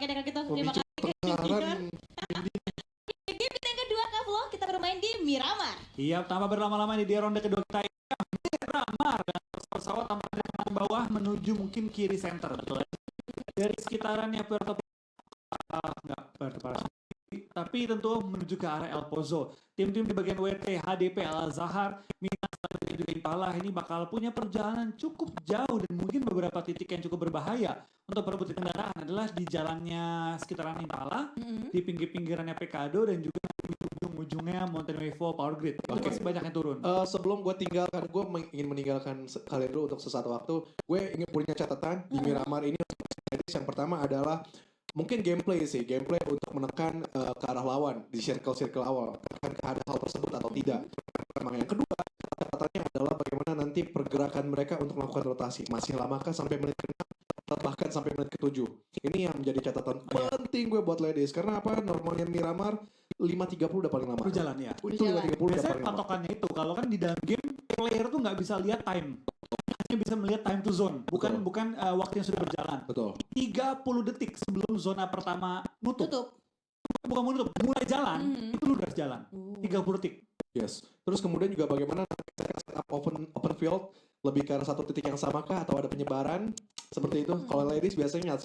Oke, dengan kita terima Pemicu kasih. pertengkaran. Game yang kedua Kak Flo, kita bermain di Miramar. Iya, tanpa berlama-lama di ronde kedua kita Miramar dan pesawat tanpa dari bawah menuju mungkin kiri center, betul ya? Dari sekitarannya Puerto enggak Puerto Paras, tapi tentu menuju ke arah El Pozo. Tim-tim di bagian WT, HDP, Al-Azhar, Minas dan juga Impala ini bakal punya perjalanan cukup jauh dan mungkin beberapa titik yang cukup berbahaya untuk perebut kendaraan adalah di jalannya sekitaran Impala, di pinggir-pinggirannya Pecado dan juga di ujung-ujungnya Mountain Wave Power Grid. Itu masih banyak yang turun. Sebelum gue tinggalkan, gue ingin meninggalkan kalian dulu untuk sesuatu waktu. Gue ingin punya catatan di Miramar ini. Yang pertama adalah mungkin gameplay untuk menekan ke arah lawan di circle awal, akan ada hal tersebut atau tidak. Memang yang kedua, catatannya adalah bagaimana nanti pergerakan mereka untuk melakukan rotasi. Masih lamakah sampai menit ke-6 atau bahkan sampai menit ke-7. Ini yang menjadi catatan penting gue buat ladies. Karena apa? Normalnya Miramar 5.30 udah paling lama. Berjalan ya. Itu 5.30 udah Biasanya paling lama. patokannya itu kalau kan di dalam game player tuh nggak bisa lihat time. Hanya bisa melihat time to zone, bukan waktu yang sudah berjalan. Betul. 30 detik sebelum zona pertama nutup. Bukan menutup, mulai jalan, itu lu udah jalan. 30 detik. Yes. Terus kemudian juga bagaimana kita setup open field lebih ke arah satu titik yang sama kah atau ada penyebaran seperti itu. Kalau ladies biasanya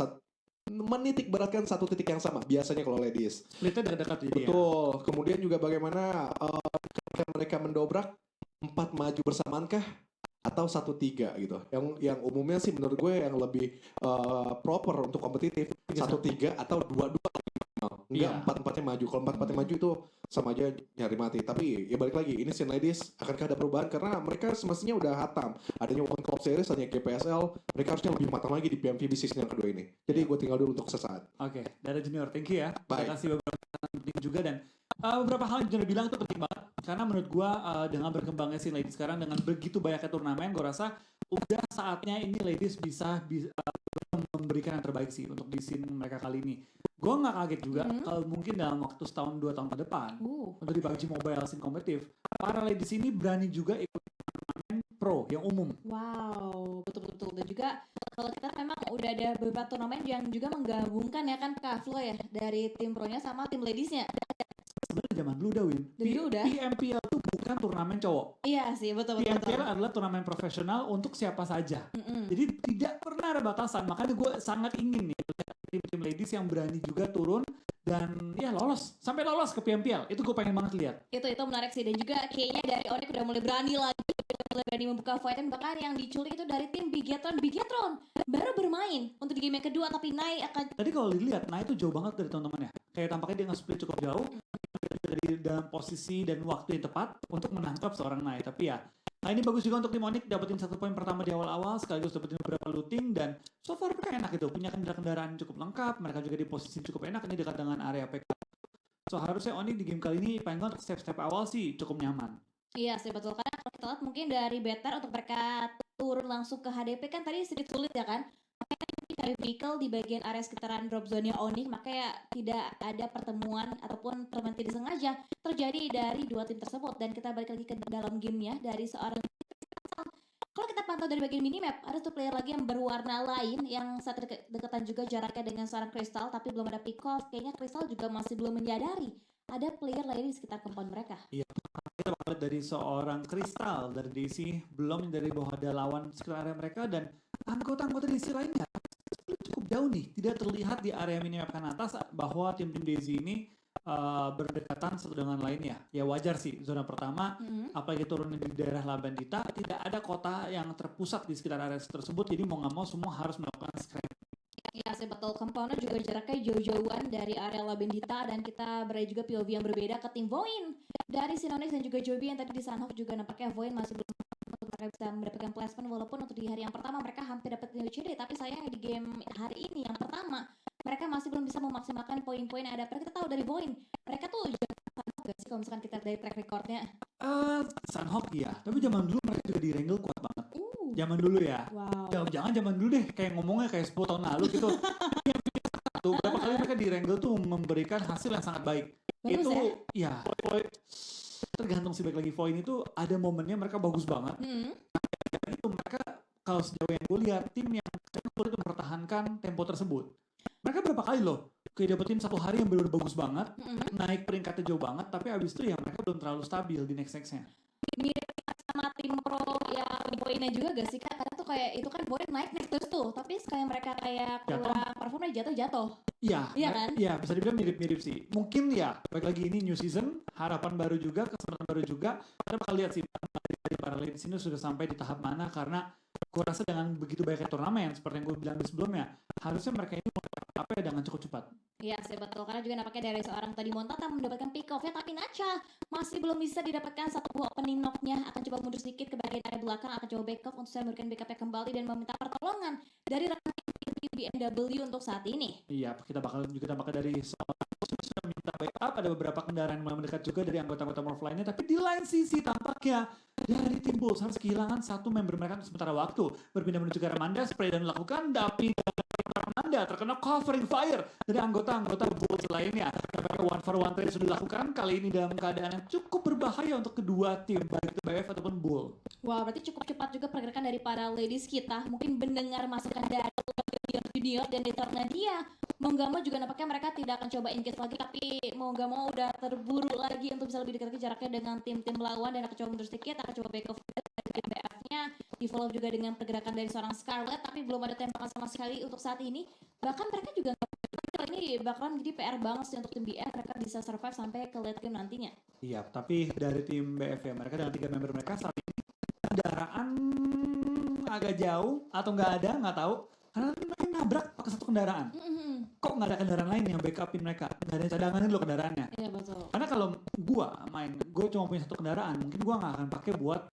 menitik beratkan satu titik yang sama biasanya kalau ladies. Splitnya dekat-dekat jadi ya. Betul. Kemudian juga bagaimana ketika mereka mendobrak 4 maju bersamaan kah atau 1-3 gitu. Yang umumnya sih menurut gue yang lebih proper untuk kompetitif 1-3 atau 2-2. Enggak, 4-4-nya maju. Kalau 4-4-nya maju itu sama aja nyari mati. Tapi ya balik lagi, ini Sin Ladies akankah ada perubahan? Karena mereka semestinya udah hatam. Adanya One Club Series, hanya GPSL. Mereka harusnya lebih matang lagi di PMVB season yang kedua ini. Jadi gue tinggal dulu untuk sesaat. Oke, Dara Junior, thank you ya. Bye. Terima kasih beberapa penting juga dan beberapa hal yang Junior bilang itu penting banget. Karena menurut gue dengan berkembangnya si Ladies sekarang dengan begitu banyaknya turnamen, gue rasa udah saatnya ini Ladies bisa memberikan yang terbaik sih untuk di scene mereka kali ini. Gue nggak kaget juga kalau mungkin dalam waktu setahun 2 tahun ke depan untuk di PUBG Mobile scene kompetitif, para Ladies ini berani juga ikut turnamen pro yang umum. Wow, betul-betul. Dan juga kalau kita memang udah ada beberapa turnamen yang juga menggabungkan ya kan Kak Flo ya, dari tim pro-nya sama tim ladies-nya. Sebenarnya zaman dulu udah Win. Dulu udah. PMPL itu bukan turnamen cowok. Iya sih, betul. PMPL adalah turnamen profesional untuk siapa saja. Jadi tidak pernah ada batasan. Makanya gue sangat ingin nih tim-tim ladies yang berani juga turun dan ya lolos sampai lolos ke PMPL. Itu gue pengen banget lihat. Itu menarik sih, dan juga kayaknya dari Onyx udah mulai berani lagi, udah mulai berani membuka fight, dan bahkan yang diculik itu dari tim Bigetron baru bermain untuk di game yang kedua, tapi Nai akan Tadi kalau dilihat, nah itu jauh banget dari teman-teman ya. Kayak tampaknya dia nge-split cukup jauh dari dalam posisi dan waktu yang tepat untuk menangkap seorang Nai. Tapi ya, nah ini bagus juga untuk tim Onyx dapetin 1 poin pertama di awal-awal, sekaligus dapetin beberapa looting dan so far mereka enak itu, punya kendaraan cukup lengkap, mereka juga di posisi cukup enak ini dekat dengan area PK. So harusnya Onyx di game kali ini paling nggak untuk step-step awal sih cukup nyaman. Iya sih betul, karena kalau kita lihat mungkin dari better untuk mereka turun langsung ke HDP kan tadi sedikit sulit ya kan. Makanya cari vehicle di bagian area sekitaran drop zone-nya Onyx, makanya tidak ada pertemuan ataupun pertemuan tidak sengaja terjadi dari dua tim tersebut. Dan kita balik lagi ke dalam gamenya dari seorang, kalau kita pantau dari bagian minimap, ada tuh player lagi yang berwarna lain yang saat deketan juga jaraknya dengan seorang Crystal, tapi belum ada pick off. Kayaknya Crystal juga masih belum menyadari ada player lain di sekitar compound mereka. Iya, kita lihat dari seorang Crystal dari DC, belum dari bahwa ada lawan sekitar area mereka dan anggota-anggota DC lainnya cukup jauh nih, tidak terlihat di area minimap kan atas bahwa tim-tim DC ini berdekatan satu dengan lainnya. Ya wajar sih, zona pertama apalagi turun di daerah Labandita, tidak ada kota yang terpusat di sekitar area tersebut, jadi mau nggak mau semua harus melakukan scrap. Ya sih betul, compoundnya juga jaraknya jauh-jauhan dari area Labendita, dan kita berada juga POV yang berbeda ke tim Voin dari Sinonix dan juga Joby yang tadi di Sunhawk juga nampaknya Voin masih belum untuk mereka bisa mendapatkan placement, walaupun untuk di hari yang pertama mereka hampir dapat WCD, tapi sayang di game hari ini yang pertama mereka masih belum bisa memaksimalkan poin-poin yang ada. Kita tahu dari Voin, mereka tuh Sunhawk gak sih kalau misalkan kita dari track recordnya? Sunhawk ya, tapi zaman dulu mereka juga di Wrangle kuat banget. Zaman dulu ya. Wow. Jangan zaman dulu deh, kayak ngomongnya kayak 10 tahun lalu gitu. Berapa kali mereka di Wrangle tuh memberikan hasil yang sangat baik. Bagus itu ya tergantung sih, baik lagi Voin itu ada momennya mereka bagus banget. Dan itu mereka kalau sejauh yang gue lihat tim yang sulit mempertahankan tempo tersebut. mereka berapa kali loh kayak dapetin satu hari yang benar bagus banget, Mm-mm. naik peringkatnya jauh banget, tapi abis itu ya mereka belum terlalu stabil di next-nextnya. Mirip sama tim pro yang poinnya juga gak sih Kak? Karena tuh kayak itu kan poin naik terus tuh, tapi sekali mereka kayak Jatuh. kurang performnya jatuh. Iya, Iya kan? Iya bisa dibilang mirip-mirip sih. Mungkin ya, balik lagi ini new season, harapan baru juga, kesempatan baru juga. Kita bakal lihat sih dari para ladies ini sudah sampai di tahap mana, karena gue rasa dengan begitu banyaknya turnamen seperti yang gue bilang di sebelumnya, harusnya mereka ini apa ya dengan cukup cepat. Iya sih betul, karena juga nampaknya dari seorang tadi Montata mendapatkan pick off-nya, tapi Nacha masih belum bisa didapatkan satu buah opening knock-nya. Akan coba mundur sedikit ke bagian area belakang, akan coba back off untuk saya memberikan backup-nya kembali dan meminta pertolongan dari rekan tim BMW untuk saat ini. Iya, kita bakal juga tampaknya dari sudah minta backup, ada beberapa kendaraan yang mulai mendekat juga dari anggota-anggota Morph lainnya, tapi di lain sisi tampaknya dari tim Bulls harus kehilangan satu member mereka untuk sementara waktu, berpindah menuju ke Ramanda, spray dan melakukan tapi Ramanda terkena covering fire dari anggota-anggota Bulls lainnya. Tampaknya one for one trade sudah dilakukan kali ini dalam keadaan yang cukup berbahaya untuk kedua tim, baik itu BF ataupun Bull. Wah, berarti cukup cepat juga pergerakan dari para ladies kita. Mungkin mendengar masukan dari junior dan diterapnya dia. Mau nggak mau juga nampaknya mereka tidak akan coba engage lagi, tapi mau nggak mau udah terburu lagi untuk bisa lebih dekat lagi jaraknya dengan tim-tim lawan, dan akan coba mundur sedikit, akan coba back off dari BF-nya, di follow juga dengan pergerakan dari seorang Scarlet, tapi belum ada tembakan sama sekali untuk saat ini. Bahkan mereka juga nggak, ini bakalan jadi PR banget sih untuk tim BF, mereka bisa survive sampai ke late game nantinya. Iya, tapi dari tim BF ya, mereka dengan 3 member mereka saat ini kendaraan agak jauh atau nggak ada, nggak tahu. Karena mereka nabrak pakai satu kendaraan. Kok nggak ada kendaraan lain yang backupin mereka? Nggak ada cadanganin lo kendaraannya. Iya betul. Karena kalau gua main, gua cuma punya satu kendaraan, mungkin gua nggak akan pakai buat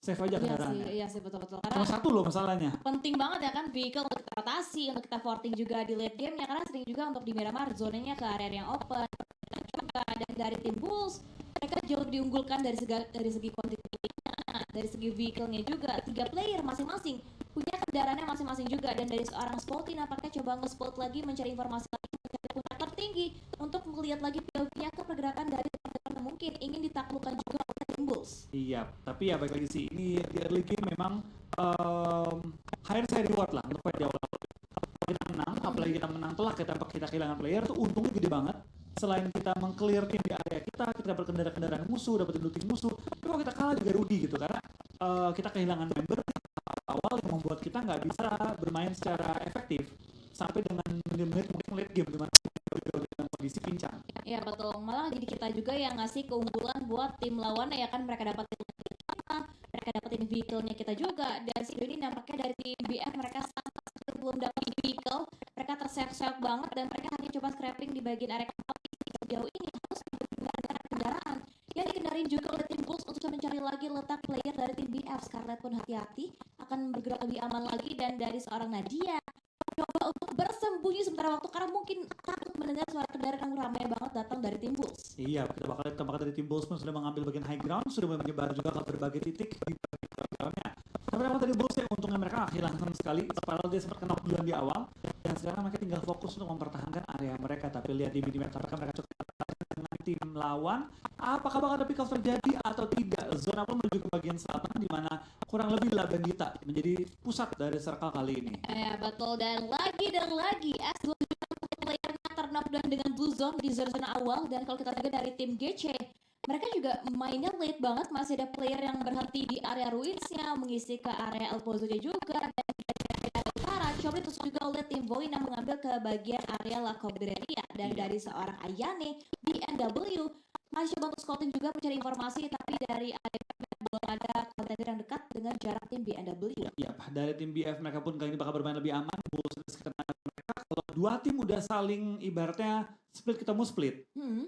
save aja kendaraannya. Iya sih betul. Cuma Karena satu loh masalahnya. penting banget ya kan vehicle untuk kita rotasi, untuk kita porting juga di late game ya, karena sering juga untuk di Miramar zonanya ke area yang open. Dan juga dari tim Bulls mereka jauh lebih diunggulkan dari segi kuantitinya, dari segi vehicle-nya juga. 3 player masing-masing punya kendaraannya masing-masing juga, dan dari seorang Spotty nampaknya coba nge-spot lagi, mencari informasi lagi, mencari puncak tertinggi untuk melihat lagi POV-nya ke pergerakan dari teman-teman yang mungkin ingin ditaklukkan juga oleh tim Bulls. Iya, tapi ya balik lagi sih, ini di early game memang higher side reward lah untuk di awal. Kita menang, apalagi kita menang telak, kita kehilangan player tuh untungnya gede banget. Selain kita meng-clear tim di area kita dapat kendaraan musuh, dapat looting musuh. Tapi kalau kita kalah juga rugi gitu, karena kita kehilangan member awal yang membuat kita nggak bisa bermain secara efektif sampai dengan menit-menit mungkin late game di mana dalam kondisi pincang. Iya betul, malah jadi kita juga yang ngasih keunggulan buat tim lawan ya kan, mereka dapetin kita, mereka dapetin vehicle-nya kita juga, dan sejauh ini nampaknya dari tim BF mereka sama sekali belum dapat vehicle, mereka terseok-seok banget, dan mereka hanya coba scrapping di bagian area kapal. Sejauh ini harus menggunakan kendaraan yang dikendarain juga oleh tim Bulls untuk mencari lagi letak player dari tim BF. Scarlet pun hati-hati akan bergerak lebih aman lagi, dan dari seorang Nadia coba untuk bersembunyi sementara waktu karena mungkin takut mendengar suara kendaraan yang ramai banget datang dari tim Bulls. Iya, kita bakal dari tim Bulls pun sudah mengambil bagian high ground, sudah mulai menyebar juga ke berbagai titik di bagian. Tapi memang tadi Bulls ya, untungnya mereka kehilangan sama sekali, padahal dia sempat kena duluan di awal, dan sekarang mereka tinggal fokus untuk mempertahankan area mereka. Tapi lihat di mid apakah mereka cukup dengan tim lawan, apakah bakal ada pick off terjadi atau tidak. Zona pun menuju ke bagian selatan di mana kurang lebih La Bandita menjadi pusat dari circle kali ini. Ya betul, dan lagi S2 playernya terknockdown dengan Blue Zone di zona awal. Dan kalau kita lihat dari tim GC, mereka juga mainnya late banget, masih ada player yang berhenti di area ruinsnya, mengisi ke area El Pozo juga, dan dari area utara coba ditusuk juga oleh tim Void yang mengambil ke bagian area La Cobreria, dan dari seorang Ayane di NW masih coba untuk scouting juga mencari informasi, tapi dari area belum ada kontender yang dekat dengan jarak tim BNW. Ya, dari tim BF mereka pun kali ini bakal bermain lebih aman. Bulls di sekitar mereka, kalau dua tim udah saling ibaratnya split ketemu split.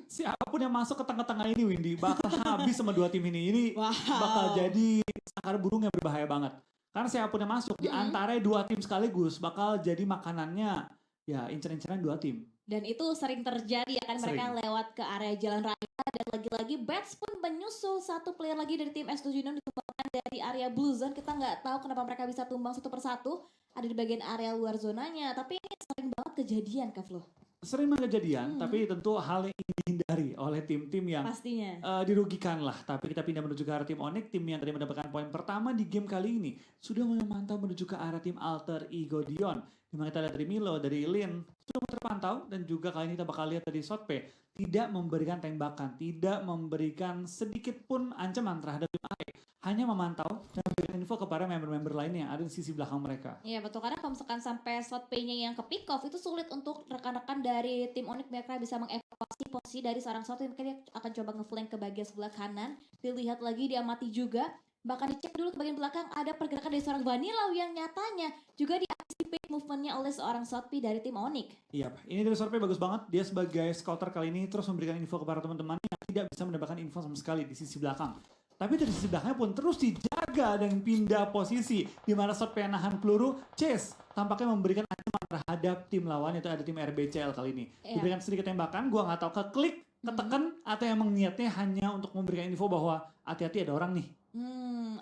Siapapun yang masuk ke tengah-tengah ini, Windy, bakal habis sama dua tim ini. Ini bakal jadi sangkar burung yang berbahaya banget. Karena siapapun yang masuk di antara dua tim sekaligus bakal jadi makanannya ya incer-inceran dua tim. Dan itu sering terjadi ya kan, mereka lewat ke area jalan raya, dan lagi-lagi Bats pun menyusul satu player lagi dari tim S2 Union ditumbangkan dari area Blue Zone. Kita nggak tahu kenapa mereka bisa tumbang satu persatu, ada di bagian area luar zonanya, tapi ini sering banget kejadian, Kavlo. sering kejadian, tapi tentu hal yang ingin dihindari oleh tim-tim yang Pastinya. dirugikan lah. Tapi kita pindah menuju ke arah tim Onyx, tim yang tadi mendapatkan poin pertama di game kali ini sudah memantau menuju ke arah tim Alter Ego Dion. Dimana kita lihat dari Milo, dari Lin sudah terpantau, dan juga kali ini kita bakal lihat dari Sotpe tidak memberikan tembakan, tidak memberikan sedikit pun ancaman terhadap tim AE, hanya memantau dan memberikan info kepada member-member lainnya yang ada di sisi belakang mereka. Iya betul, karena kalau misalkan sampai slot P-nya yang ke pick off itu sulit untuk rekan-rekan dari tim Onyx mereka bisa mengevakuasi posisi dari seorang slot. Mungkin dia akan coba ngeflank ke bagian sebelah kanan, dilihat lagi, diamati juga, bahkan dicek dulu ke bagian belakang ada pergerakan dari seorang Vanilla yang nyatanya juga dianticipate movementnya oleh seorang slot P dari tim Onyx. Iya, ini dari Sorpe bagus banget. Dia sebagai scouter kali ini terus memberikan info kepada teman-teman yang tidak bisa mendapatkan info sama sekali di sisi belakang. Tapi dari sisi belakangnya pun terus dijaga dan pindah posisi, di mana Sorpe nahan peluru. Chase tampaknya memberikan ancaman terhadap tim lawan, yaitu ada tim RBCL kali ini. Iya. Diberikan sedikit tembakan, gua nggak tahu keklik, ketekan, atau emang niatnya hanya untuk memberikan info bahwa hati-hati ada orang nih.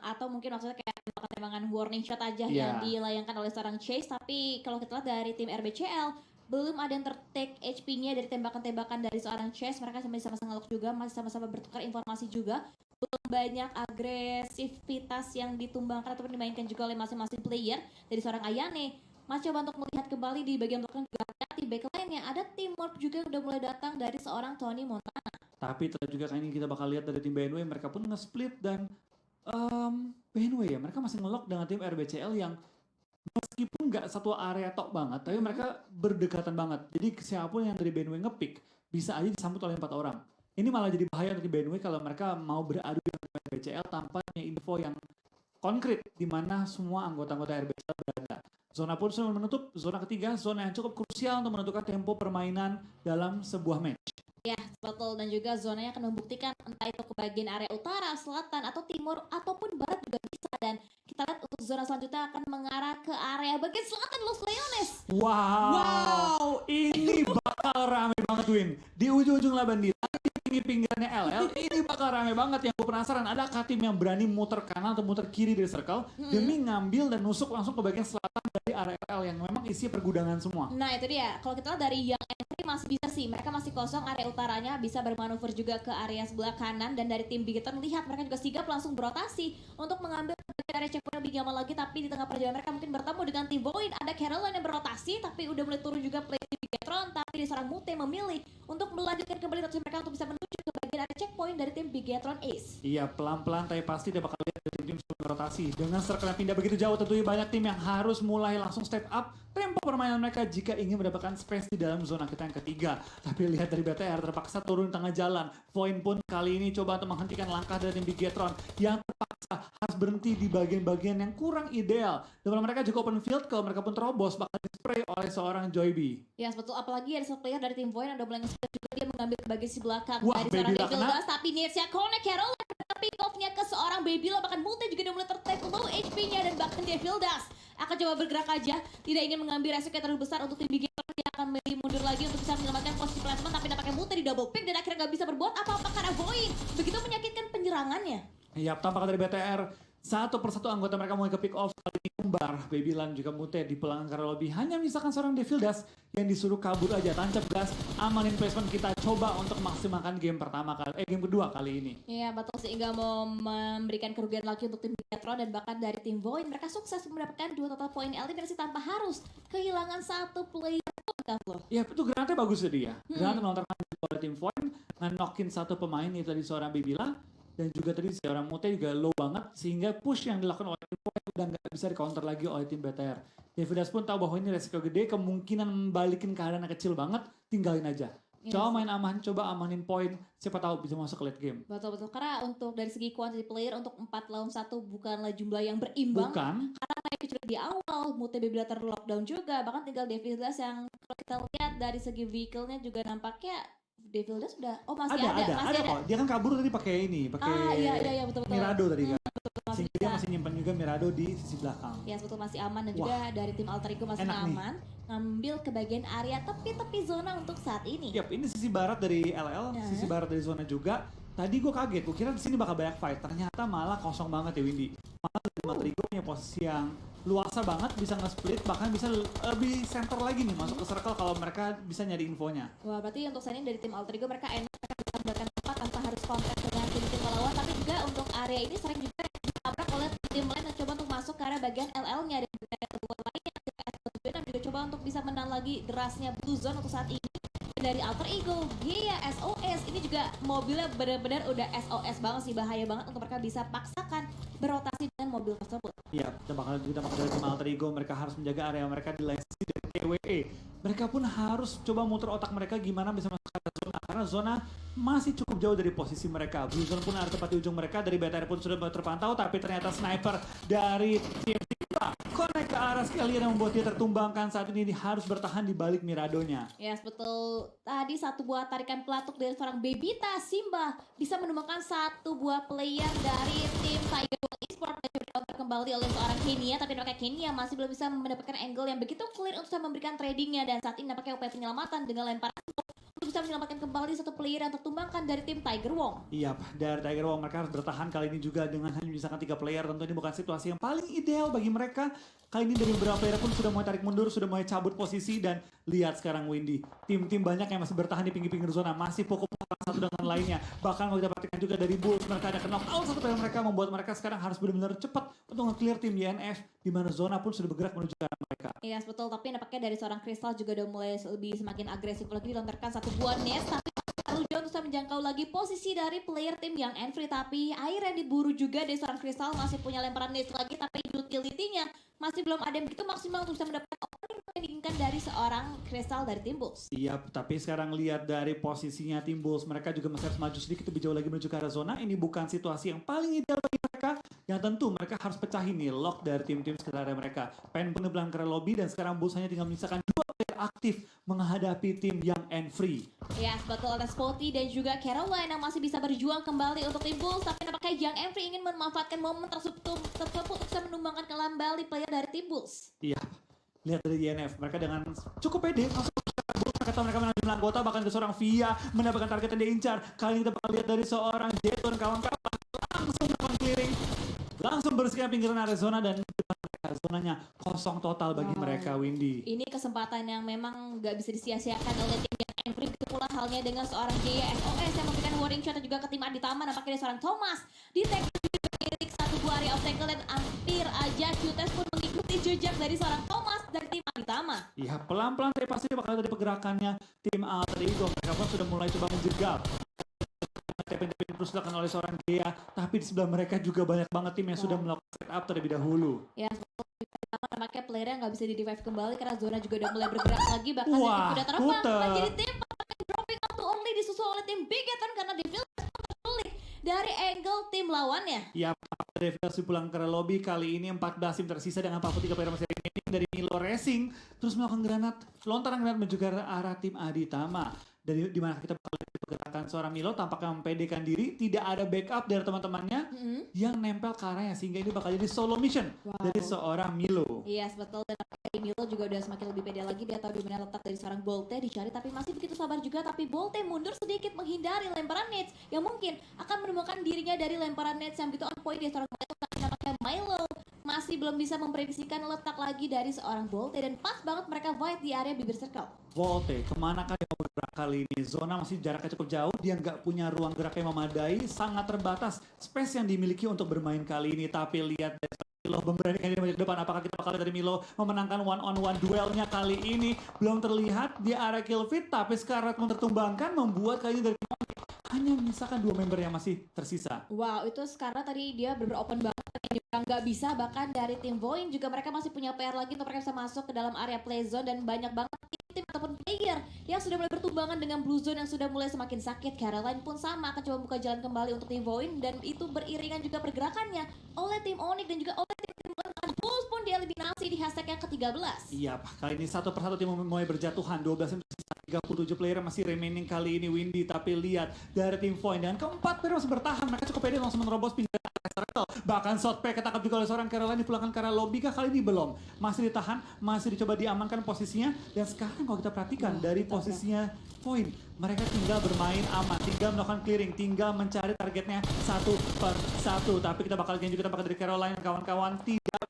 Atau mungkin maksudnya kayak tembakan warning shot aja Iya. yang dilayangkan oleh seorang Chase. Tapi kalau kita lihat dari tim RBCL belum ada yang tertake HP-nya dari tembakan-tembakan dari seorang Chase. Mereka masih sama-sama ngelok juga, masih sama-sama bertukar informasi juga. Belum banyak agresivitas yang ditumbangkan ataupun dimainkan juga oleh masing-masing player. Dari seorang Ayane Mas coba untuk melihat kembali di bagian belakang juga hati backline-nya. Ada teamwork juga yang udah mulai datang dari seorang Tony Montana. Tapi tetap juga kali ini kita bakal lihat dari tim BNW, mereka pun nge-split, dan BNW ya, mereka masih nge-lock dengan tim RBCL yang meskipun nggak satu area top banget, tapi mereka berdekatan banget. Jadi siapapun yang dari BNW nge-pick bisa aja disambut oleh 4 orang. Ini malah jadi bahaya untuk BNW kalau mereka mau beradu dengan tim RBCL tanpa punya info yang konkret di mana semua anggota-anggota RBCL berada. Zona pun sudah menutup, zona ketiga, zona yang cukup krusial untuk menentukan tempo permainan dalam sebuah match. Ya, betul. Dan juga zonanya akan membuktikan entah itu ke bagian area utara, selatan, atau timur, ataupun barat juga bisa. Dan kita lihat untuk zona selanjutnya akan mengarah ke area bagian selatan Los Leones. Wow, ini bakal rame banget, Win. Di ujung-ujung laban di pinggir-pinggirannya LL, ini bakal rame banget. Yang gue penasaran, adakah tim yang berani muter kanan atau muter kiri dari circle demi ngambil dan nusuk langsung ke bagian selatan dari area LL yang memang isi pergudangan semua. Nah itu dia, kalau kita lihat dari yang entry masih bisa sih, mereka masih kosong, area utaranya bisa bermanuver juga ke area sebelah kanan. Dan dari tim Bigeton lihat mereka juga sigap langsung berotasi untuk mengambil bagian area checkpoint lebih nyaman lagi. Tapi di tengah perjalanan mereka mungkin bertemu dengan tim Void, ada Caroline yang berotasi tapi udah mulai turun juga play di Bigetron. Tapi di seorang Mute memilih untuk melanjutkan kembali rotasi mereka untuk bisa menuju ke bagian area checkpoint dari tim Bigetron Ace. Iya, pelan-pelan tapi pasti dia bakal lihat dari tim rotasi. Dengan circle yang pindah begitu jauh, tentunya banyak tim yang harus mulai langsung step up tempo permainan mereka jika ingin mendapatkan space di dalam zona kita yang ketiga. Tapi lihat dari BTR terpaksa turun di tengah jalan. Void pun kali ini coba untuk menghentikan langkah dari tim Bigetron yang terpaksa harus berhenti di bagian-bagian yang kurang ideal. Dan mereka juga open field, kalau mereka pun terobos bakal di-spray oleh seorang Joyby. Ya betul, apalagi ada satu player dari tim Void yang udah mulai nge-split juga, dia mengambil ke bagian si belakang Wah, dari seorang Babila Devil kena. Dust. Tapi Nirsia connect Caroline pick off-nya ke seorang Babila, bahkan Mute juga udah mulai tertake low HP-nya. Dan bahkan Devil Dust akan coba bergerak aja, tidak ingin mengambil resiko yang terlalu besar untuk tim Bigetron. Dia akan memilih mundur lagi untuk bisa menyelamatkan posisi placement, tapi nampaknya Mute di double pick dan akhirnya gak bisa berbuat apa-apa karena Void begitu menyakitkan penyerangannya. Iya, tampak dari BTR satu persatu anggota mereka mulai ke pick off. Kali ini kembar Babylan juga Mute di pelanggar lobby. Hanya misalkan seorang Devil Dust yang disuruh kabur aja, tancap gas, amanin placement. Kita coba untuk maksimalkan game game kedua kali ini. Iya betul, sehingga mau memberikan kerugian lagi untuk tim Bigetron. Dan bahkan dari tim Void mereka sukses mendapatkan 2 total poin eliminasi tanpa harus kehilangan satu player pun, Kavlo. Ya, itu granatnya bagus ya dia. Granat melontarkan oleh tim Void, ngenokin satu pemain itu tadi seorang Babila. Dan juga tadi seorang Mute juga low banget, sehingga push yang dilakukan oleh tim Void udah nggak bisa di counter lagi oleh tim BTR. Davidas pun tahu bahwa ini resiko gede, kemungkinan membalikin keadaan kecil banget, tinggalin aja. Yes. Coba main aman, coba amanin poin, siapa tahu bisa masuk ke late game. Betul-betul, karena untuk dari segi quantity player untuk 4 lawan 1 bukanlah jumlah yang berimbang. Bukan, Karena naik sudah di awal, Mute Babila terlockdown juga, bahkan tinggal Davidas yang kalau kita lihat dari segi vehicle-nya juga nampaknya Davidas sudah, masih ada kok. Dia kan kabur tadi pakai iya betul-betul. Mirado tadi kan. Masih Sehingga dia masih nyimpan juga Mirado di sisi belakang. ya betul, masih aman. Dan juga dari tim Alter Ego masih enak nih. aman ngambil ke bagian area tepi-tepi zona untuk saat ini. Yap, ini sisi barat dari LL, Ya. sisi barat dari zona juga. Tadi gue kaget, gue kira di sini bakal banyak fight. Ternyata malah kosong banget ya Windy. Malah dari Alter Ego punya posisi yang luasa banget, bisa nge-split, bahkan bisa lebih center lagi nih masuk ke circle kalau mereka bisa nyari infonya. Wah, berarti untuk signing dari tim Alter Ego mereka enak mereka bisa cepat tanpa harus kontak dengan tim-tim lawan, tapi juga untuk area ini sering juga ditabrak oleh tim lain yang coba untuk masuk ke area bagian LL-nya dan juga teman lainnya. Dan juga coba untuk bisa menang lagi derasnya Blue Zone untuk saat ini. Dari Alter Ego, Gia SOS ini juga mobilnya benar-benar udah SOS banget sih, bahaya banget untuk mereka bisa paksakan berotasi dengan mobil tersebut. Iya, kita bakal dari tim Alter Ego, mereka harus menjaga area mereka di lane sisi dari TWE. Mereka pun harus coba muter otak mereka gimana bisa masuk ke zona, karena zona masih cukup jauh dari posisi mereka. Blue Zone pun ada tepat di ujung mereka, dari BTR pun sudah terpantau, tapi ternyata sniper dari tim kita connect ke arah sekalian yang membuat dia tertumbangkan. Saat ini dia harus bertahan di balik Miradonya. Yes, betul. Tadi satu buah tarikan pelatuk dari seorang Bebita Simba bisa menemukan satu buah player dari tim Tiger Wall Esports dan coba kembali oleh seorang Kenia, tapi nampaknya Kenia masih belum bisa mendapatkan angle yang begitu clear untuk bisa memberikan tradingnya, dan saat ini nampaknya upaya penyelamatan dengan lemparan untuk bisa menyelamatkan kembali satu player yang tertumbangkan dari tim Tiger Wong. Iya, dari Tiger Wong mereka harus bertahan kali ini juga dengan hanya menyisakan 3 player. Tentu ini bukan situasi yang paling ideal bagi mereka. Kali ini dari beberapa player pun sudah mulai tarik mundur, sudah mulai cabut posisi, dan lihat sekarang Windy. Tim-tim banyak yang masih bertahan di pinggir-pinggir zona, masih pokok-pokok satu dengan lainnya. Bahkan kalau kita perhatikan juga dari Bulls, mereka ada knock out satu player mereka, membuat mereka sekarang harus benar-benar cepat untuk nge-clear tim YNF, di mana zona pun sudah bergerak menuju ke arah mereka. Iya, yes, betul. Tapi nampaknya dari seorang Crystal juga udah mulai lebih semakin agresif lagi, dilontarkan satu buah nest, tapi lalu John bisa menjangkau lagi posisi dari player tim yang Enfree, tapi air yang diburu juga dari seorang Crystal masih punya lemparan nest lagi, tapi utility-nya masih belum ada yang begitu maksimal untuk bisa mendapatkan opening yang diinginkan dari seorang Crystal dari tim Bulls. Iya, tapi sekarang lihat dari posisinya tim Bulls, mereka juga masih harus maju sedikit lebih jauh lagi menuju ke arah zona. Ini bukan situasi yang paling ideal bagi mereka, yang tentu mereka harus pecahin nih lock dari tim-tim sekitar area mereka. Pengen penebelan ke lobby, dan sekarang Bulls hanya tinggal menyisakan 2 player aktif menghadapi tim yang Enfree. Ya, yes, betul. Ada Spotty dan juga Caroline yang masih bisa berjuang kembali untuk tim Bulls, tapi nampaknya Young Enfree ingin memanfaatkan momen tersebut untuk bisa menumbangkan kembali player dari tim Bulls. Iya, lihat dari YNF, mereka dengan cukup pede langsung mereka tahu mereka menang jumlah anggota, bahkan ada seorang Via mendapatkan target yang diincar. Kali ini kita bakal lihat dari seorang Jeton kawan-kawan langsung melakukan clearing, langsung bersihkan pinggiran area zona, dan zonanya kosong total bagi mereka, Windy. Ini kesempatan yang memang nggak bisa disia-siakan oleh tim yang Enfree. Begitu pula halnya dengan seorang Gia SOS yang memberikan warning shot, dan juga ke tim Aditama nampaknya ada seorang Thomas di tag milik satu buah area obstacle, dan hampir aja Qtes pun mengikuti jejak dari seorang Thomas dari tim Aditama. Iya, pelan-pelan tapi pasti bakal dari pergerakannya tim Alter Ego. Mereka pun sudah mulai coba menjegal. Tepin-tepin terus dilakukan oleh seorang Gia, tapi di sebelah mereka juga banyak banget tim yang sudah melakukan setup terlebih dahulu. Ya, nampaknya playernya nggak bisa di-revive kembali karena zona juga udah mulai bergerak lagi, bahkan dari tim udah terbang menjadi tim dropping out to early, disusul oleh tim Bigeton karena Devil sulit dari angle tim lawannya. Ya, Devils pulang ke lobby. Kali ini 14 tim tersisa dengan 43 player masih remaining dari Milo Racing, terus melakukan lontaran granat menuju ke arah tim Aditama. Dari di mana kita bakal lihat pergerakan seorang Milo tampaknya mempedekan diri, tidak ada backup dari teman-temannya yang nempel ke arahnya, sehingga ini bakal jadi solo mission dari seorang Milo. Iya, yes, betul. Dan Milo juga udah semakin lebih pede lagi, dia tahu di mana letak dari seorang Bolte dicari, tapi masih begitu sabar juga. Tapi Bolte mundur sedikit menghindari lemparan nades yang mungkin akan menemukan dirinya dari lemparan nades yang begitu on point dari seorang Milo. Tapi nampaknya Milo masih belum bisa memprediksikan letak lagi dari seorang Bolte, dan pas banget mereka fight di area bibir circle. Bolte, kemana kan dia mau bergerak kali ini? Zona masih jaraknya cukup jauh, dia nggak punya ruang gerak yang memadai, sangat terbatas space yang dimiliki untuk bermain kali ini. Tapi lihat dari Milo memberanikan diri maju ke depan. Apakah kita bakal lihat dari Milo memenangkan one-on-one duelnya kali ini? Belum terlihat di area kill feed, tapi Scarlet pun tertumbangkan, membuat kali ini dari hanya menyisakan 2 member yang masih tersisa. Wow, itu sekarang tadi dia bener-bener open banget, yang nggak bisa. Bahkan dari tim Void juga mereka masih punya PR lagi untuk mereka bisa masuk ke dalam area play zone, dan banyak banget tim ataupun player yang sudah mulai bertumbangan dengan Blue Zone yang sudah mulai semakin sakit. Caroline pun sama akan coba buka jalan kembali untuk tim Void, dan itu beriringan juga pergerakannya oleh tim Onyx dan juga oleh tim Bulls pun dieliminasi di hashtag yang ke-13. Iya, kali ini satu persatu tim mulai berjatuhan. 12 tim tersisa, 37 player masih remaining kali ini, Windy. Tapi lihat dari tim Void dan keempat player masih bertahan. Mereka cukup pede langsung menerobos pinggiran circle. Bahkan shotpack ketangkap juga oleh seorang Caroline, dipulangkan ke arah lobby. Kali ini belum, masih ditahan, masih dicoba diamankan posisinya. Dan sekarang kalau kita perhatikan dari posisinya Void, mereka tinggal bermain aman, tinggal melakukan clearing, tinggal mencari targetnya satu per satu. Tapi kita bakal lihat juga tampaknya dari Caroline dan kawan-kawan tidak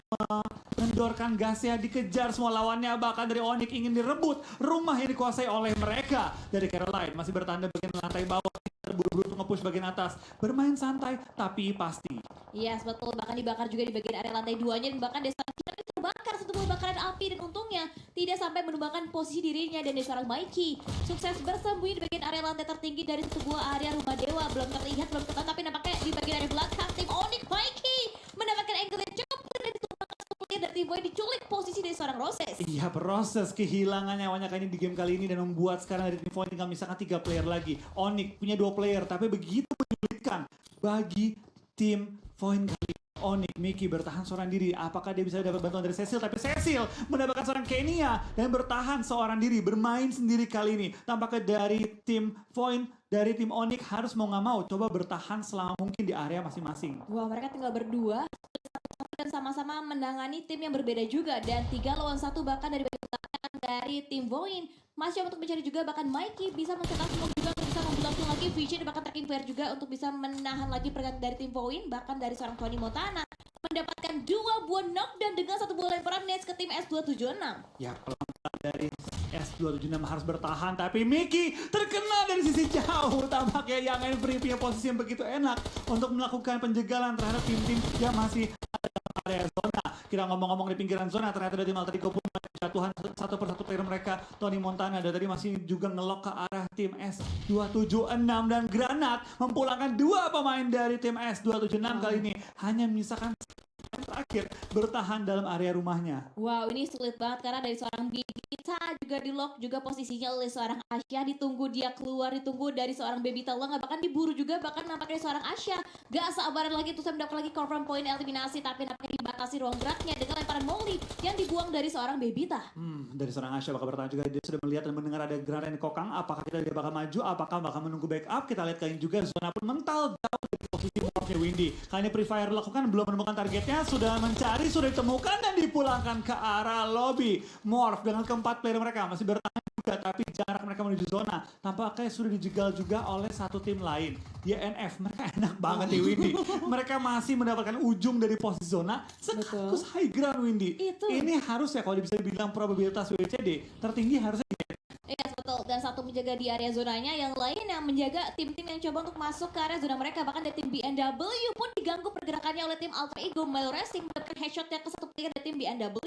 Mendorkan gasnya, dikejar semua lawannya, bahkan dari Onyx ingin direbut rumah yang dikuasai oleh mereka. Dari Caroline masih bertanda bagian lantai bawah, terburu-buru nge-push bagian atas, bermain santai tapi pasti. Yes, betul. Bahkan dibakar juga di bagian area lantai 2-nya, dan bahkan Desa Kira itu terbakar satu buah bakaran api, dan untungnya tidak sampai menumbangkan posisi dirinya dan dari seorang Mikey. Sukses bersembunyi di bagian area lantai tertinggi dari sebuah area rumah dewa. Belum terlihat, belum ketahuan, tapi nampaknya di bagian area belakang tim Onyx Mikey mendapatkan angle yang cukup clear dan ditumbangkan satu player dari tim Void, diculik posisi dari seorang Roses. Iya, proses kehilangan nyawanya kali ini di game kali ini dan membuat sekarang dari tim Void tinggal misalkan 3 player lagi. Onyx punya 2 player tapi begitu menyulitkan bagi tim Void kali ini. Onyx, Mickey bertahan seorang diri. Apakah dia bisa dapat bantuan dari Cecil? Tapi Cecil mendapatkan seorang Kenia dan bertahan seorang diri, bermain sendiri kali ini. Tampaknya dari tim Void, dari tim Onyx harus mau nggak mau coba bertahan selama mungkin di area masing-masing. Wah, mereka tinggal berdua dan sama-sama menangani tim yang berbeda juga, dan 3 lawan 1 bahkan dari bagian belakang dari tim Void. Masih untuk mencari juga, bahkan Mikey bisa mencetak smoke juga untuk bisa membelokkan lagi Vision, bahkan tracking player juga untuk bisa menahan lagi pergerakan dari tim Void. Bahkan dari seorang Tony Montana mendapatkan 2 buah knockdown dengan 1 buah lemparan nets ke tim S276. Ya, pelan-pelan dari S276 harus bertahan, tapi Mickey terkena dari sisi jauh. Tampaknya yang Envy punya posisi yang begitu enak untuk melakukan penjegalan terhadap tim-tim yang masih ada dalam area zona. Kita ngomong-ngomong di pinggiran zona, ternyata dari tim Alter Ego pun jatuhan satu persatu player mereka. Tony Montana dan tadi masih juga ngelok ke arah tim S276, dan Granat memulangkan 2 pemain dari tim S276 kali ini. Hanya misalkan terakhir bertahan dalam area rumahnya. Wow, ini sulit banget karena dari seorang Bibita juga di lock juga posisinya oleh seorang Asya, ditunggu dia keluar, ditunggu dari seorang Bebita Long, bahkan diburu juga, bahkan nampaknya seorang Asya gak sabaran lagi untuk mendapat lagi confirm point eliminasi, tapi nampaknya dibatasi ruang geraknya dengan lemparan Molly yang dibuang dari seorang Bebita. Dari seorang Asya bakal bertahan juga, dia sudah melihat dan mendengar ada Granat yang kokang. Apakah dia bakal maju, apakah bakal menunggu backup? Kita lihat kali ini juga zona pun mental jauh dari posisi Morphnya Windy. Kali ini Free Fire lakukan, belum menemukan targetnya, sudah mencari, sudah ditemukan dan dipulangkan ke arah lobby. Morph dengan keempat player mereka masih bertahan juga, tapi jarak mereka menuju zona tampaknya sudah dijegal juga oleh satu tim lain. YNF, mereka enak banget di Windy. Mereka masih mendapatkan ujung dari posisi zona sekaligus high ground Windy. Ini harus ya, kalau bisa dibilang probabilitas WCD tertinggi harusnya Iya, betul. Dan satu menjaga di area zonanya, yang lain yang menjaga tim-tim yang coba untuk masuk ke area zona mereka. Bahkan dari tim BNW pun diganggu pergerakannya oleh tim Alter Ego. Mile Racing mendapatkan headshotnya ke satu player dari tim BNW.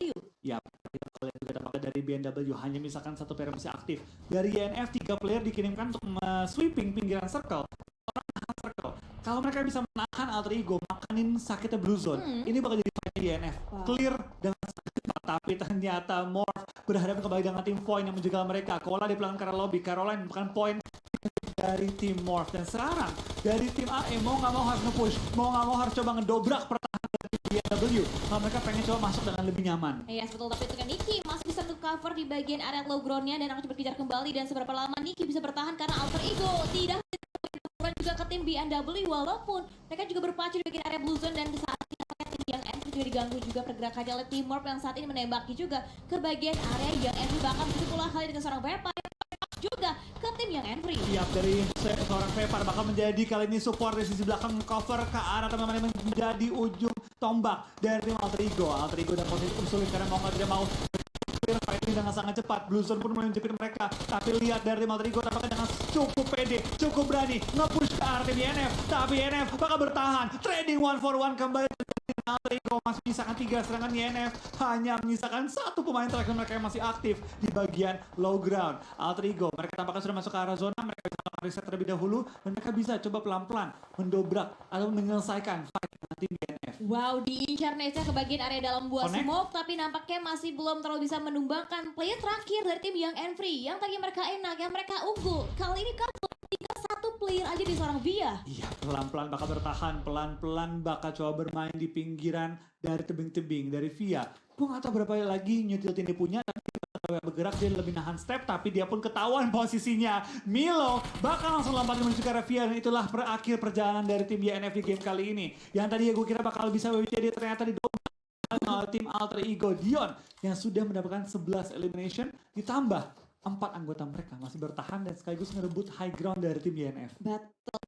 ya, kita lihat juga tampaknya dari BNW hanya misalkan satu player masih aktif. Dari YNF 3 player dikirimkan untuk sweeping pinggiran circle. Orang menahan circle. Kalau mereka bisa menahan Alter Ego, makanin sakitnya Blue Zone, ini bakal jadi fight YNF. Clear dengan sangat cepat, tapi ternyata Morph berhadapan kembali dengan tim Void yang menjegal mereka. Kola dipulangkan ke arah lobby, Caroline bukan poin dari tim Morph. Dan sekarang dari tim AE mau nggak mau harus nge-push, mau nggak mau harus coba ngedobrak pertahanan dari BNW. Kalau mereka pengen coba masuk dengan lebih nyaman. Iya, betul. Tapi itu kan Niki masih bisa untuk cover di bagian area low groundnya dan akan coba kejar kembali. Dan seberapa lama Niki bisa bertahan karena Alter Ego tidak juga ke tim BNW, walaupun mereka juga berpacu di bagian area blue zone. Dan saat ini tim yang Envy juga diganggu juga pergerakannya oleh tim Morph yang saat ini menembaki juga ke bagian area yang Envy, bahkan begitu pula hal dengan seorang Vampire juga ke tim yang Envy. Siap dari seorang Vampire bakal menjadi kali ini support dari sisi belakang, cover ke arah teman-teman yang menjadi ujung tombak dari tim Alter Ego. Alter Ego dan posisi cukup sulit karena mau nggak tidak mau fight ini dengan sangat cepat. Blue Zone pun mulai menjepit mereka, tapi lihat dari tim Alter Ego tampaknya dengan cukup pede, cukup berani nge-push ke arah tim YNF, tapi YNF bakal bertahan. Trading 1-for-1 kembali. Alter Ego masih menyisakan 3, sedangkan YNF hanya menyisakan 1 pemain terakhir mereka yang masih aktif di bagian low ground. Alter Ego, mereka tampaknya sudah masuk ke arah zona, mereka bisa melakukan reset terlebih dahulu, dan mereka bisa coba pelan-pelan mendobrak atau menyelesaikan fight dengan tim YNF. Wow, diincar Neca ke bagian area dalam buah smoke, tapi nampaknya masih belum terlalu bisa menumbangkan player terakhir dari tim yang Envy. Yang tadi mereka enak, yang mereka unggul. Kali ini kabur, tinggal 1 player aja di seorang Via. Iya, pelan-pelan bakal bertahan, pelan-pelan bakal coba bermain di pinggiran dari tebing-tebing, dari Via. Gue gak tahu berapa lagi nyutil ini punya, tapi dia bergerak, dia lebih nahan step, tapi dia pun ketahuan posisinya. Milo bakal langsung lompat menuju ke arah Via, dan itulah berakhir perjalanan dari tim YNF di game kali ini. Yang tadi gue kira bakal bisa WCD, ternyata didobrak oleh tim Alter Ego Dion yang sudah mendapatkan 11 elimination, ditambah 4 anggota mereka masih bertahan dan sekaligus merebut high ground dari tim YNF. Battle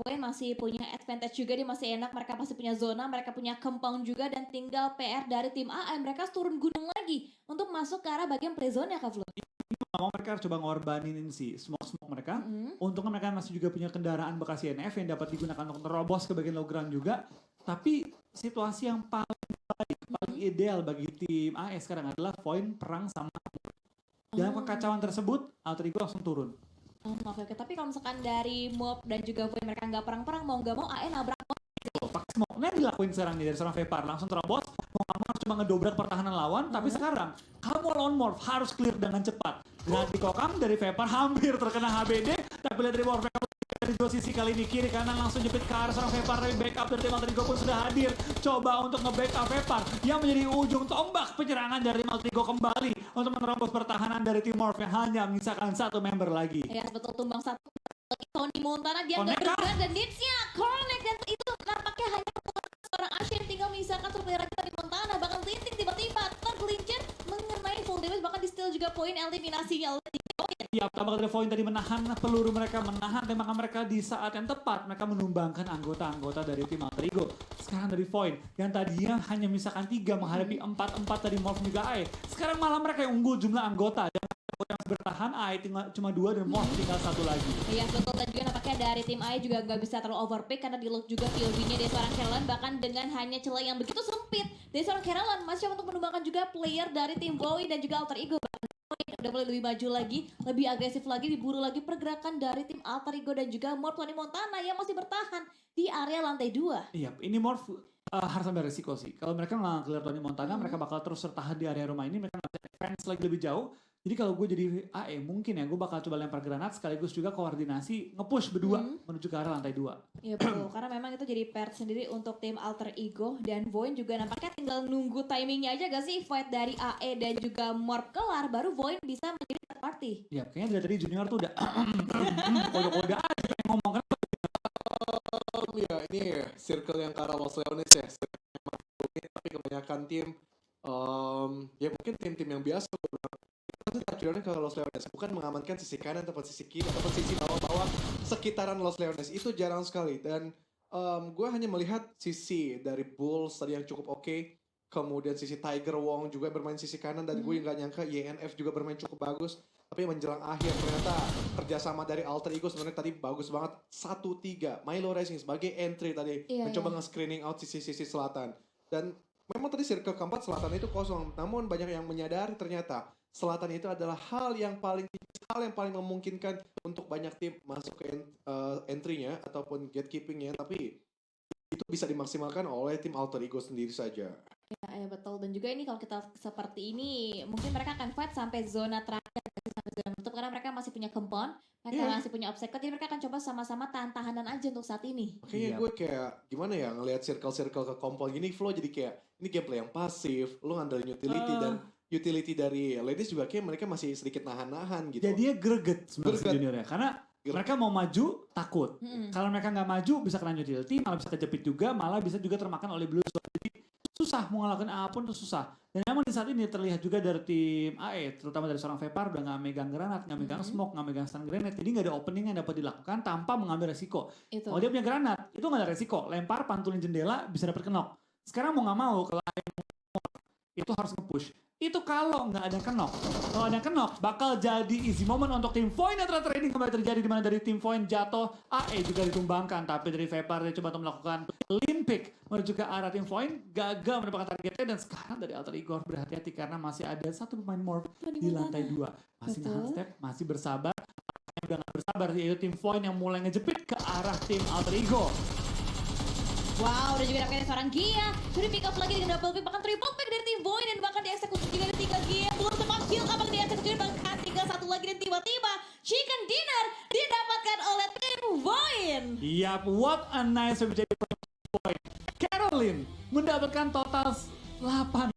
Void masih punya advantage juga, dia masih enak, mereka masih punya zona, mereka punya compound juga, dan tinggal PR dari tim AE, mereka turun gunung lagi untuk masuk ke arah bagian play zone ya Kak Flo. Mau mereka harus coba ngorbanin si smoke mereka. Untungnya mereka masih juga punya kendaraan bekas INF yang dapat digunakan untuk terobos ke bagian low ground juga. Tapi situasi yang paling baik, paling ideal bagi tim AE sekarang adalah Void perang sama. Dalam kekacauan tersebut, Alter Ego langsung turun. Oke. Tapi kalau misalkan dari Mob dan juga Void mereka nggak perang-perang, mau nggak mau AE nabrak. Pakai smoke. Nah dilakuin sekarang nih dari seorang Vepar. Langsung terobos. Mau nggak mau harus cuma ngedobrak pertahanan lawan. Tapi sekarang, kamu lawan Morph harus clear dengan cepat. Dan dikokang dari Vepar hampir terkena HBD. Tapi lihat dari Morph dari dua sisi kali ini. Kiri kanan langsung jepit ke arah seorang Vepar. Tapi backup dari tim Alter Ego pun sudah hadir. Coba untuk nge-backup Vepar. Yang menjadi ujung tombak penyerangan dari tim Alter Ego kembali. Untuk menerobos pertahanan dari tim Morph yang hanya menyisakan satu member lagi. Ya betul, tumbang satu. Tony Montana dia nggak Connect bergerak dan Nitsnya connect, dan itu nampaknya hanya seorang Ashe yang tinggal menyisakan satu player lagi. Tony Montana bakal linting tiba-tiba tergelincir mengenai full damage, bahkan di steal juga poin eliminasinya oleh tim Void. Ya, pertama kali Void tadi menahan peluru mereka, menahan tembakan mereka di saat yang tepat. Mereka menumbangkan anggota-anggota dari tim Alter Ego. Sekarang dari Void yang tadinya hanya misalkan 3 menghadapi 4-4 dari Morph juga AE. Sekarang malah mereka yang unggul jumlah anggota. Dan yang bertahan AE tinggal cuma 2 dan Morph tinggal 1 lagi. Iya betul, dan juga nampaknya dari tim AE juga nggak bisa terlalu overpick karena di lock juga POV-nya dari seorang Caroline, bahkan dengan hanya celah yang begitu sempit dari seorang Caroline masih untuk menumbangkan juga player dari tim Void dan juga Alter Ego. Udah mulai lebih maju lagi, lebih agresif lagi, diburu lagi pergerakan dari tim Alter Ego dan juga Morph Tony Montana yang masih bertahan di area lantai 2. Iya, ini Morph harus ambil resiko sih. Kalau mereka nggak clear Tony Montana, mereka bakal terus tertahan di area rumah ini. Mereka nggak bisa advance lagi lebih jauh. Jadi kalau gue jadi AE, mungkin ya gue bakal coba lempar granat sekaligus juga koordinasi nge-push berdua menuju ke arah lantai 2. Iya betul, karena memang itu jadi pair sendiri untuk tim Alter Ego, dan Void juga nampaknya tinggal nunggu timingnya aja gak sih fight dari AE dan juga Morph kelar, baru Void bisa menjadi third party. Ya, kayaknya dari tadi Junior tuh udah kode-kode aja pengen ngomong kan. Ya ini circle yang ke arah Los Leones ya. Tapi kebanyakan tim, ya mungkin tim-tim yang biasa. Touchdownnya ke Los Leones bukan mengamankan sisi kanan ataupun sisi kiri ataupun sisi bawah-bawah sekitaran Los Leones, itu jarang sekali. Dan gue hanya melihat sisi dari Bulls tadi yang cukup oke, kemudian sisi Tiger Wong juga bermain sisi kanan, dan gue nggak nyangka YNF juga bermain cukup bagus. Tapi menjelang akhir ternyata kerjasama dari Alter Ego sebenarnya tadi bagus banget. 1-3 Milo Racing sebagai entry tadi mencoba nge-screening out sisi-sisi selatan, dan memang tadi circle keempat selatan itu kosong. Namun banyak yang menyadari ternyata selatan itu adalah hal yang paling memungkinkan untuk banyak tim masuk ke entry-nya ataupun gatekeeping-nya, tapi itu bisa dimaksimalkan oleh tim Alter Ego sendiri saja. Ya betul, dan juga ini kalau kita seperti ini mungkin mereka akan fight sampai zona terakhir, sampai zona menutup, karena mereka masih punya compound, mereka masih punya obstacle, jadi mereka akan coba sama-sama tahan-tahanan aja untuk saat ini. Makanya gue kayak gimana ya ngelihat circle-circle ke compound gini, flow jadi kayak ini gameplay yang pasif, lu ngandelin utility dan utility dari ladies juga kayak mereka masih sedikit nahan-nahan gitu. Jadinya greget sebenarnya Junior ya, karena mereka mau maju takut. Kalau mereka nggak maju bisa kena utility, malah bisa kejepit juga, malah bisa juga termakan oleh blue zone. Jadi susah mau ngelakuin apapun tuh susah. Dan memang di saat ini terlihat juga dari tim AE, terutama dari seorang Vepar udah nggak megang granat, nggak megang smoke, nggak megang stun grenade. Jadi nggak ada opening yang dapat dilakukan tanpa mengambil resiko. Kalau dia punya granat, itu nggak ada resiko. Lempar, pantulin jendela, bisa dapat kenok. Sekarang mau nggak mau, kalau itu harus nge-push. Itu kalau nggak ada kenok. Kalau ada kenok, bakal jadi easy moment untuk tim Void. Yang terakhir ini kembali terjadi di mana dari tim Void jatuh, AE juga ditumbangkan. Tapi dari Vepar dia coba untuk melakukan limpik menuju ke arah tim Void, gagal mendapatkan targetnya. Dan sekarang dari Alter Ego berhati-hati karena masih ada satu pemain Morph di lantai 2. Masih nahan step, masih bersabar. Yang udah nggak bersabar yaitu tim Void yang mulai ngejepit ke arah tim Alter Ego. Wow, dan juga dapatkan seorang Gia. Sudah pick up lagi dengan double pick, bahkan triple pick dari tim Void, dan bahkan dieksekusi juga dari 3 Gia. Belum sempat kill, apakah dieksekusi, bahkan tinggal 1 lagi, dan tiba-tiba chicken dinner didapatkan oleh tim Void. Yap, what a nice menjadi Void. Caroline mendapatkan total 8